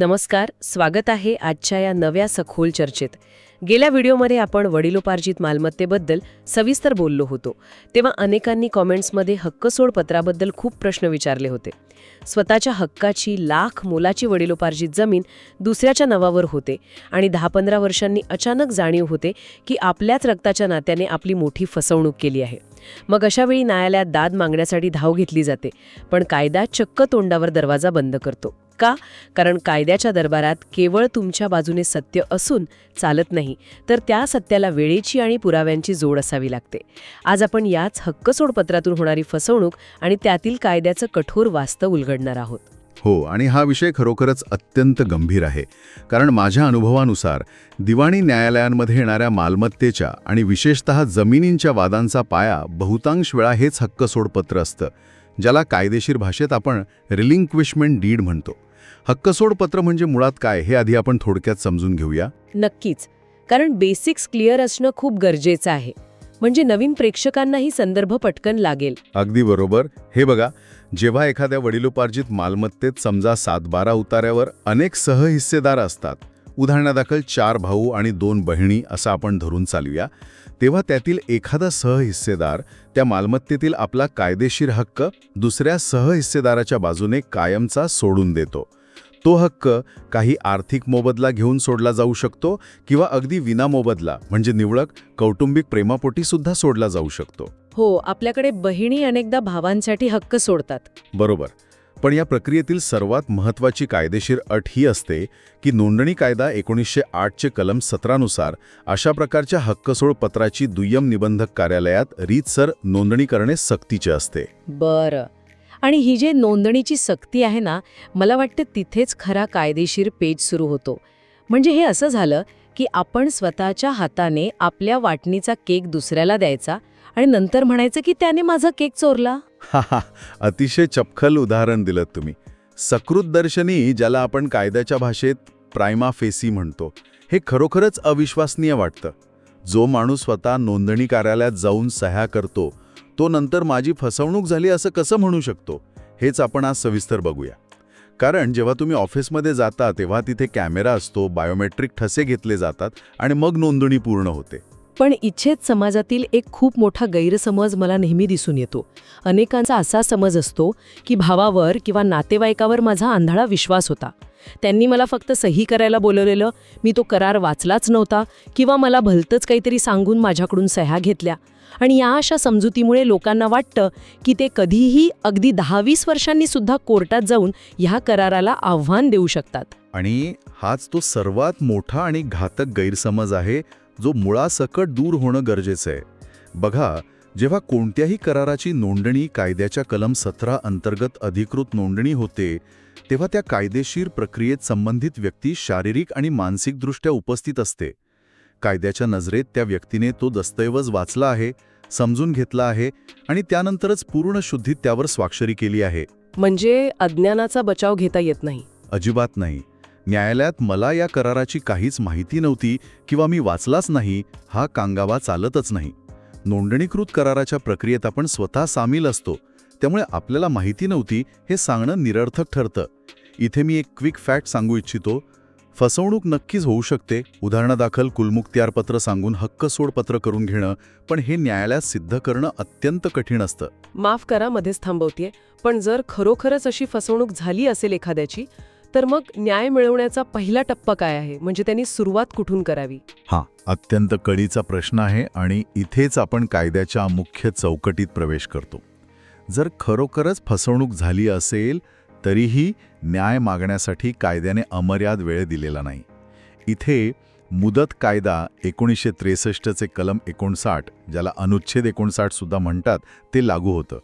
नमस्कार, स्वागत आहे आजच्या या नव्या सखोल चर्चेत. गेल्या व्हिडिओमध्ये आपण वडिलोपार्जित मालमत्तेबद्दल सविस्तर बोललो होतो. तेव्हा अनेकांनी कॉमेंट्समध्ये हक्कसोड पत्राबद्दल खूप प्रश्न विचारले होते. स्वतःच्या हक्काची लाख मोलाची वडिलोपार्जित जमीन दुसऱ्याच्या नावावर होते आणि 10-15 वर्षांनी अचानक जाणीव होते की आपल्याच रक्ताच्या नात्याने आपली मोठी फसवणूक केली आहे. मग अशावेळी न्यायालयात दाद मागण्यासाठी धाव घेतली जाते, पण कायदा चक्क तोंडावर दरवाजा बंद करतो. का? कारण कायद्याच्या दरबारात केवळ तुमच्या बाजूने सत्य असून चालत नाही, तर त्या सत्याला वेळेची आणि पुराव्यांची जोड असावी लागते. आज आपण याच हक्कसोड पत्रातून होणारी फसवणूक आणि त्यातील कायद्याचं कठोर वास्तव उलगडणार आहोत. हो, आणि हा विषय खरोखरच अत्यंत गंभीर आहे. कारण माझ्या अनुभवानुसार दिवाणी न्यायालयांमध्ये येणाऱ्या मालमत्तेच्या आणि विशेषतः जमिनींच्या वादांचा पाया बहुतांश वेळा हेच हक्कसोड पत्र असतं, ज्याला कायदेशीर भाषेत आपण रिलिंक्विशमेंट डीड म्हणतो. हक्कसोड पत्र म्हणजे मुळात काय हे आधी आपण थोडक्यात समजून घेऊया. नक्कीच, कारण बेसिक्स क्लिअर असणं खूप गरजेचं आहे, म्हणजे नवीन प्रेक्षकांनाही संदर्भ पटकन लागेल. अगदी बरोबर. हे बघा, जेव्हा एखाद्या वडिलोपार्जित मालमत्तेत समजा 7-12 उतार्यावर अनेक सहहिस्सेदार असतात, उदाहरणादाखल 4 भाऊ आणि 2 बहिणी असं आपण धरून चालूया, तेव्हा त्यातील एखादा सहहिस्सेदार त्या मालमत्तेतील आपला कायदेशीर हक्क दुसऱ्या सहहिस्सेदाराच्या बाजूने कायमचा सोडून देतो. तो हक्क काही आर्थिक मोबदला घेऊन सोडला जाऊ शकतो किंवा अगदी विनामोबदला म्हणजे निवडक कौटुंबिक प्रेमापोटी सुद्धा सोडला जाऊ शकतो. हो, आपल्याकडे बहिणी अनेकदा भावांसाठी हक्क सोडतात. बरोबर. पण या प्रक्रियेतील सर्वात महत्त्वाची कायदेशीर अट ही असते की नोंदणी कायदा 1908 कलम 17 नुसार अशा प्रकारच्या हक्कसोड पत्राची दुय्यम निबंधक कार्यालयात रीतसर नोंदणी करणे सक्तीचे असते. बरं. आणि ही जे नोंदणीची सक्ती आहे ना, मला वाटतं तिथेच खरा कायदेशीर पेज सुरू होतो. म्हणजे हे असं झालं की आपण स्वतःच्या हाताने आपल्या वाटणीचा केक दुसऱ्याला द्यायचा आणि नंतर म्हणायचं की त्याने माझा केक चोरला. अतिशय चपखल उदाहरण दिलं तुम्ही. सकृतदर्शनी, ज्याला आपण कायद्याच्या भाषेत प्रायमा फेसी म्हणतो, हे खरोखरच अविश्वसनीय वाटतं. जो माणूस स्वतः नोंदणी कार्यालयात जाऊन सह्या करतो, तो नंतर माझी फसवणूक झाली असं कसं म्हणू शकतो? हेच आपण आज सविस्तर बघूया. कारण जेव्हा तुम्ही ऑफिसमध्ये जाता तेव्हा तिथे कॅमेरा असतो, बायोमेट्रिक ठसे घेतले जातात आणि मग नोंदणी पूर्ण होते. पण इच्छेत समाजातील एक खूप मोठा गैरसमज मला नेहमी दिसून येतो. अनेकांचा असा समज असतो की भावावर किंवा नातेवाईकावर माझा आंधळा विश्वास होता. त्यांनी मला फक्त सही करायला बोलवलेलं, मी तो करार वाचलाच नव्हता किंवा मला भलतंच काहीतरी सांगून माझ्याकडून सह्या घेतल्या. आणि या अशा समजुतीमुळे लोकांना वाटतं की ते कधीही अगदी 10-20 वर्षांनी सुद्धा कोर्टात जाऊन ह्या कराराला आव्हान देऊ शकतात. आणि हाच तो सर्वात मोठा आणि घातक गैरसमज आहे, जो मुळासकट दूर होणं गरजेचं आहे. बघा, जेव्हा कोणत्याही कराराची नोंदणी कायद्याच्या कलम 17 अंतर्गत अधिकृत नोंदणी होते, तेव्हा त्या कायदेशीर प्रक्रियेत संबंधित व्यक्ती शारीरिक आणि मानसिकदृष्ट्या उपस्थित असते. कायद्याच्या नजरेत त्या व्यक्तीने तो दस्तऐवज वाचला आहे, समजून घेतला आहे आणि त्यानंतरच पूर्ण शुद्धीत त्यावर स्वाक्षरी केली आहे. म्हणजे अज्ञानाचा बचाव घेता येत नाही. अजिबात नाही. न्यायालयात मला या कराराची काहीच माहिती नव्हती किंवा मी वाचलाच नाही, हा कांगावा चालतच नाही. नोंदणीकृत कराराच्या प्रक्रियेत आपण स्वतः सामील असतो, त्यामुळे आपल्याला माहिती नव्हती हे सांगणं निरर्थक ठरतं. इथे मी एक क्विक फॅक्ट सांगू इच्छितो. फसवणूक नक्कीच होऊ शकते, उदाहरणादाखल कुलमुक्त्यारपत्र सांगून हक्कसोड पत्र करून घेणं, पण हे न्यायालयात सिद्ध करणं अत्यंत कठीण असतं. माफ करा, मध्येच थांबवतेय, पण जर खरोखरच अशी फसवणूक झाली असेल एखाद्याची, तर मग न्याय मिळवण्याचा पहिला टप्पा काय आहे? म्हणजे त्यांनी सुरुवात कुठून करावी? अत्यंत कळीचा प्रश्न आहे आणि इथेच आपण कायद्याच्या मुख्य चौकटीत प्रवेश करतो. जर खरोखरच फसवणूक झाली असेल तरीही न्याय मागण्यासाठी कायद्याने अमर्याद वेळ दिलेला नाही. इथे मुदत कायदा 1963चे कलम 59, ज्याला अनुच्छेद 59 सुद्धा म्हणतात, ते लागू होतं.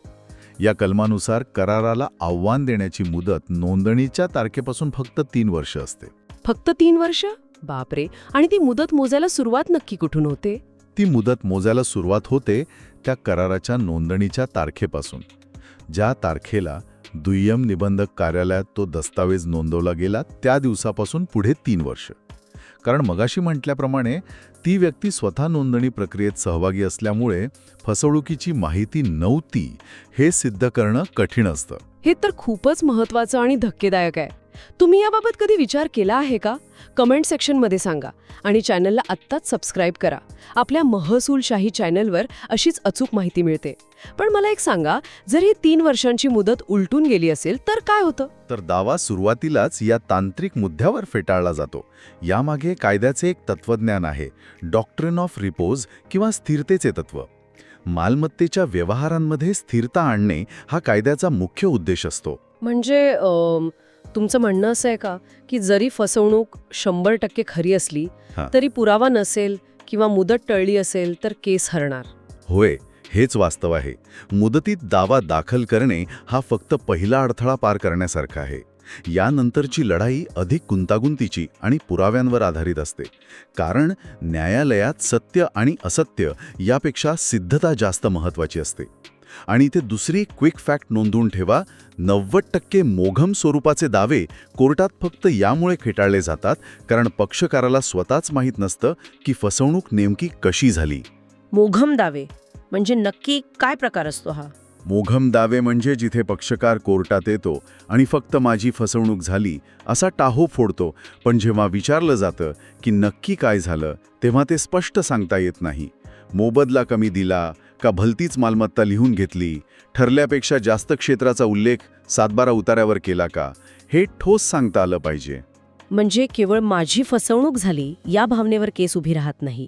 या कलमानुसार कराराला आव्हान देण्याची मुदत नोंदणीच्या तारखेपासून फक्त 3 वर्ष असते. फक्त 3 वर्ष? बापरे. आणि ती मुदत मोजायला सुरुवात नक्की कुठून होते? ती मुदत मोजायला सुरुवात होते त्या कराराच्या नोंदणीच्या तारखेपासून. ज्या तारखेला दुय्यम निबंधक कार्यालयात तो दस्तावेज नोंदवला गेला त्या दिवसापासून पुढे 3 वर्ष. कारण मगाशी म्हटल्याप्रमाणे ती व्यक्ती स्वतः नोंदणी प्रक्रियेत सहभागी असल्यामुळे फसवणुकीची माहिती नव्हती हे सिद्ध करणं कठीण असतं. हे तर खूपच महत्त्वाचं आणि धक्केदायक आहे. तुम्ही याबाबत कधी विचार केला आहे का? कमेंट सेक्शनमध्ये सांगा आणि चॅनलला आत्ताच सबस्क्राईब करा. आपल्या महसूलशाही चॅनलवर अशीच अचूक माहिती मिळते. पण मला एक सांगा, जर ही 3 वर्षांची मुदत उलटून गेली असेल तर काय होतं? तर दावा सुरुवातीलाच या तांत्रिक मुद्द्यावर फेटाळला जातो. यामागे कायद्याचे एक तत्वज्ञान आहे, डॉक्ट्रिन ऑफ रिपोज किंवा स्थिरतेचे तत्व. मालमत्तेच्या व्यवहारांमध्ये स्थिरता आणणे हा कायद्याचा मुख्य उद्देश असतो. म्हणजे तुमचं म्हणणं असं आहे का की जरी फसवणूक 100% खरी असली हां. तरी पुरावा नसेल किंवा मुदत टळली असेल तर केस हरणार? होय, हेच वास्तव आहे. मुदतीत दावा दाखल करणे हा फक्त पहिला अडथळा पार करण्यासारखा आहे. यानंतरची लढाई अधिक गुंतागुंतीची आणि पुराव्यांवर आधारित असते. कारण न्यायालयात सत्य आणि असत्य यापेक्षा सिद्धता जास्त महत्त्वाची असते. आणि इथे दुसरी क्विक फॅक्ट नोंदवून ठेवा, 90% मोघम स्वरूपाचे दावे कोर्टात फक्त यामुळे फेटाळले जातात कारण पक्षकाराला स्वतःच माहीत नसतं की फसवणूक नेमकी कशी झाली. मोघम दावे म्हणजे नक्की काय प्रकार असतो हा? मोघम दावे म्हणजे जिथे पक्षकार कोर्टात येतो आणि फक्त माझी फसवणूक झाली असा टाहो फोडतो, पण जेव्हा विचारलं जातं की नक्की काय झालं तेव्हा ते स्पष्ट सांगता येत नाही. मोबदला कमी दिला का भलतीच मालमत्ता लिहून घेतली, ठरल्यापेक्षा जास्त क्षेत्राचा उल्लेख 7/12 उतार्यावर केला का, हे ठोस सांगता आलं पाहिजे. म्हणजे केवळ माझी फसवणूक झाली या भावनेवर केस उभी राहत नाही.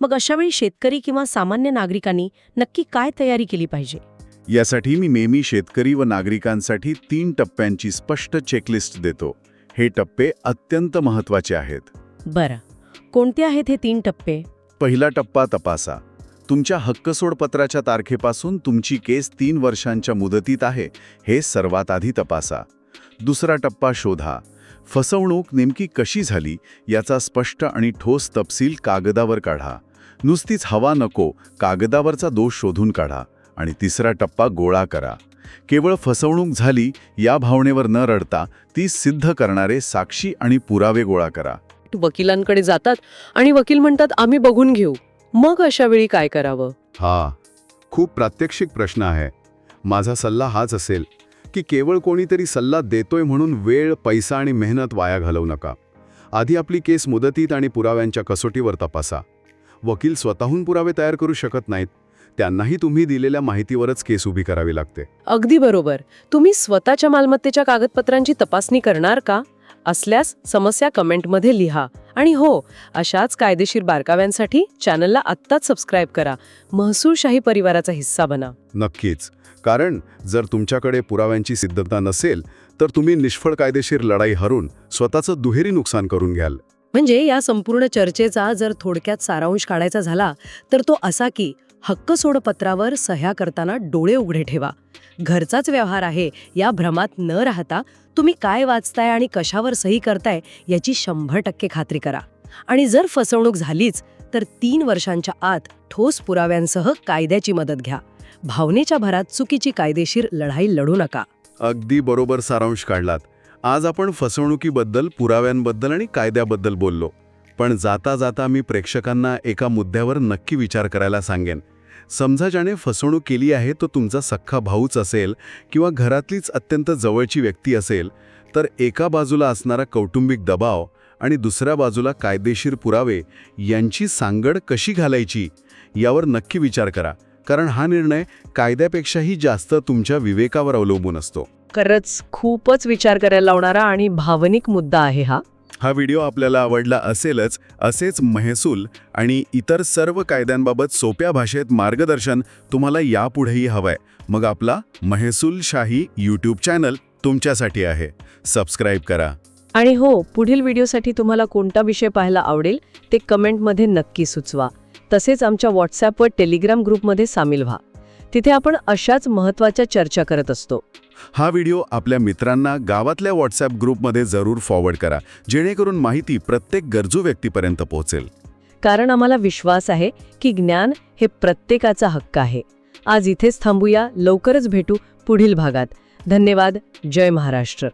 मग अशावेळी शेतकरी किंवा सामान्य नागरिकांनी नक्की काय तयारी केली पाहिजे? यासाठी मी नेहमी शेतकरी व नागरिकांसाठी 3 टप्प्यांची स्पष्ट चेकलिस्ट देतो. हे टप्पे अत्यंत महत्त्वाचे आहेत. बरं, कोणते आहेत हे 3 टप्पे? पहिला टप्पा तपासा. तुमच्या हक्कसोडपत्राच्या तारखेपासून तुमची केस 3 वर्षांच्या मुदतीत आहे हे सर्वात आधी तपासा. दुसरा टप्पा शोधा. फसवणूक नेमकी कशी झाली याचा स्पष्ट आणि ठोस तपशील कागदावर काढा. नुसतीच हवा नको, कागदावरचा दोष शोधून काढा. आणि तिसरा टप्पा गोळा करा. केवळ फसवणूक झाली या भावनेवर न रडता ती सिद्ध करणारे साक्षी आणि पुरावे गोळा करा. वकिलांकडे जातात आणि वकील म्हणतात आम्ही बघून घेऊ. मग अशा वेळी काय करावं? हा खूप प्रात्यक्षिक प्रश्न आहे. माझा सल्ला हाच असेल की केवळ कोणीतरी सल्ला देतोय म्हणून वेळ, पैसा आणि मेहनत वाया घालवू नका. आधी आपली केस मुदतीत आणि पुराव्यांच्या कसोटीवर तपासा. वकील स्वतःहून पुरावे तयार करू शकत नाहीत, त्यांनाही तुम्ही दिलेल्या माहितीवरच केस उभी करावी लागते. अगदी बरोबर. तुम्ही स्वतःच्या मालमत्तेच्या कागदपत्रांची तपासणी करणार का? असल्यास समस्या कमेंटमध्ये लिहा. आणि हो, अशाच कायदेशीर बारकाव्यांसाठी चॅनलला आत्ताच सबस्क्राईब करा. महसूलशाही परिवाराचा हिस्सा बना. नक्कीच. कारण जर तुमच्याकडे पुराव्यांची सिद्धता नसेल तर तुम्ही निष्फळ कायदेशीर लढाई हरून स्वतःचं दुहेरी नुकसान करून घ्याल. म्हणजे या संपूर्ण चर्चेचा जर थोडक्यात सारांश काढायचा झाला तर तो असा की हक्कसोडपत्रावर सह्या करताना डोळे उघडे ठेवा. घरचाच व्यवहार आहे या भ्रमात न राहता तुम्ही काय वाचताय आणि कशावर सही करताय याची 100% खात्री करा. आणि जर फसवणूक झालीच तर 3 वर्षांच्या आत ठोस पुराव्यांसह कायद्याची मदत घ्या. भावनेच्या भरात चुकीची कायदेशीर लढाई लढू नका. अगदी बरोबर सारांश काढलात. आज आपण फसवणुकीबद्दल, पुराव्यांबद्दल आणि कायद्याबद्दल बोललो. पण जाता जाता मी प्रेक्षकांना एका मुद्द्यावर नक्की विचार करायला सांगेन. समजा ज्याने फसवणूक केली आहे तो तुमचा सख्खा भाऊच असेल किंवा घरातलीच अत्यंत जवळची व्यक्ती असेल, तर एका बाजूला असणारा कौटुंबिक दबाव आणि दुसऱ्या बाजूला कायदेशीर पुरावे यांची सांगड कशी घालायची यावर नक्की विचार करा. कारण हा निर्णय कायद्यापेक्षाही जास्त तुमच्या विवेकावर अवलंबून असतो. खरंच खूपच विचार करायला लावणारा आणि भावनिक मुद्दा आहे हा. हा व्हिडिओ आपल्याला आवडला असेलच. असेच महसूल आणि इतर सर्व कायद्यांबाबत सोप्या भाषेत मार्गदर्शन तुम्हाला यापुढेही हवंय. मग आपला महसूलशाही यूट्यूब चॅनल तुमच्यासाठी आहे. सबस्क्राईब करा. आणि हो, पुढील व्हिडिओसाठी तुम्हाला कोणता विषय पाहायला आवडेल ते कमेंटमध्ये नक्की सुचवा. तसेच आमच्या व्हॉट्सॲप व टेलिग्राम ग्रुपमध्ये सामील व्हा. तिथे आपण अशाच महत्त्वाच्या चर्चा करत असतो. हा व्हिडिओ आपल्या मित्रांना गावातल्या व्हॉट्सॲप ग्रुपमध्ये जरूर फॉरवर्ड करा, जेणेकरून माहिती प्रत्येक गरजू व्यक्तीपर्यंत पोहोचेल. कारण आम्हाला विश्वास आहे की ज्ञान हे प्रत्येकाचा हक्क आहे. आज इथेच थांबूया. लवकरच भेटू पुढील भागात. धन्यवाद. जय महाराष्ट्र.